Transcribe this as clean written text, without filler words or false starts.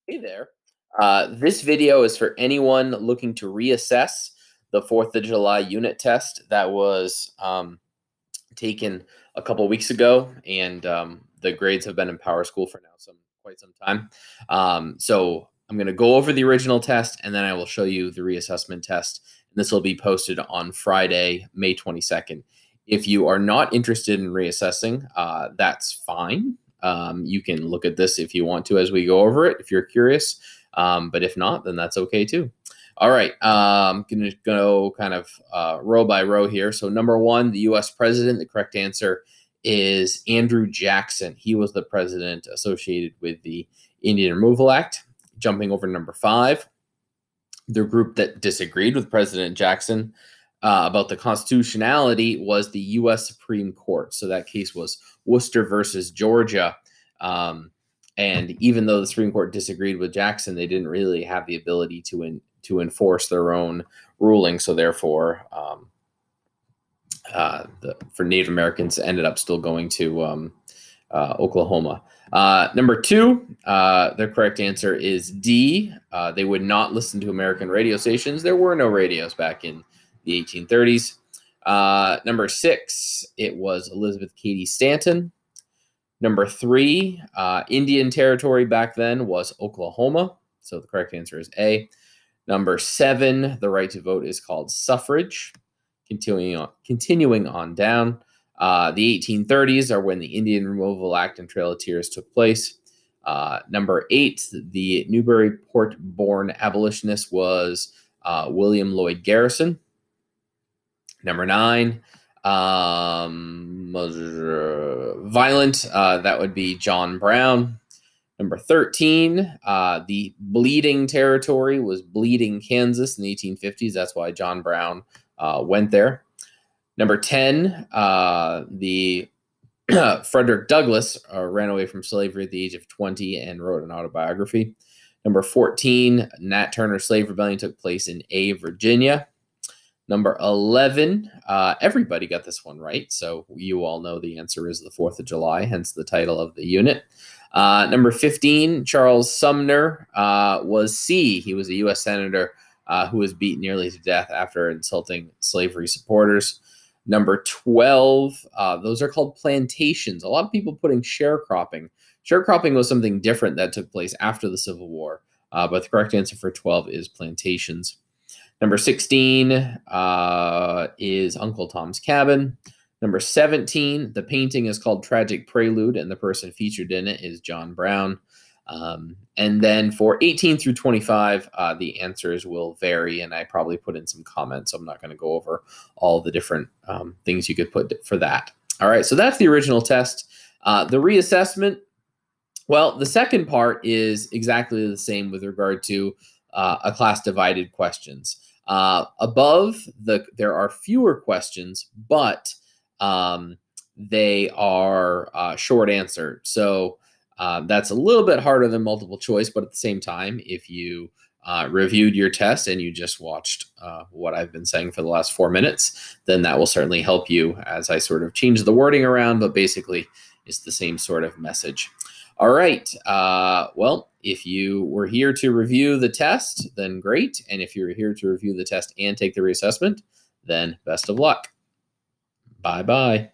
Hey there. This video is for anyone looking to reassess the 4th of July unit test that was taken a couple weeks ago, and the grades have been in Power School for now quite some time. So I'm going to go over the original test, and then I will show you the reassessment test. And this will be posted on Friday, May 22nd. If you are not interested in reassessing, that's fine. You can look at this if you want to as we go over it, if you're curious. But if not, then that's okay too. All right, I'm going to go kind of row by row here. So number one, the U.S. president, the correct answer is Andrew Jackson. He was the president associated with the Indian Removal Act. Jumping over to number five, the group that disagreed with President Jackson about the constitutionality was the U.S. Supreme Court. So that case was Worcester versus Georgia. And even though the Supreme Court disagreed with Jackson, they didn't really have the ability to enforce their own ruling. So therefore, for Native Americans, ended up still going to Oklahoma. Number two, the correct answer is D. They would not listen to American radio stations. There were no radios back in the 1830s. Number six, it was Elizabeth Cady Stanton. Number three, Indian Territory back then was Oklahoma. So the correct answer is A. Number seven, the right to vote is called suffrage. Continuing on down, the 1830s are when the Indian Removal Act and Trail of Tears took place. Number eight, the Newburyport-born abolitionist was William Lloyd Garrison. Number nine, violent, that would be John Brown. Number 13, the Bleeding Territory was Bleeding, Kansas in the 1850s. That's why John Brown went there. Number 10, the Frederick Douglass ran away from slavery at the age of 20 and wrote an autobiography. Number 14, Nat Turner Slave Rebellion took place in Virginia. Number 11, everybody got this one right, so you all know the answer is the 4th of July, hence the title of the unit. Number 15, Charles Sumner was C. He was a U.S. senator who was beaten nearly to death after insulting slavery supporters. Number 12, those are called plantations. A lot of people putting sharecropping. Sharecropping was something different that took place after the Civil War, but the correct answer for 12 is plantations. Number 16 is Uncle Tom's Cabin. Number 17, the painting is called Tragic Prelude, and the person featured in it is John Brown. And then for 18 through 25, the answers will vary, and I probably put in some comments, so I'm not going to go over all the different things you could put for that. All right, so that's the original test. The reassessment, well, the second part is exactly the same with regard to a class divided questions. Above, there are fewer questions, but they are short answer. So that's a little bit harder than multiple choice, but at the same time, if you reviewed your test and you just watched what I've been saying for the last 4 minutes, then that will certainly help you as I sort of change the wording around, but basically it's the same sort of message. All right. Well, if you were here to review the test, then great. And if you're here to review the test and take the reassessment, then best of luck. Bye-bye.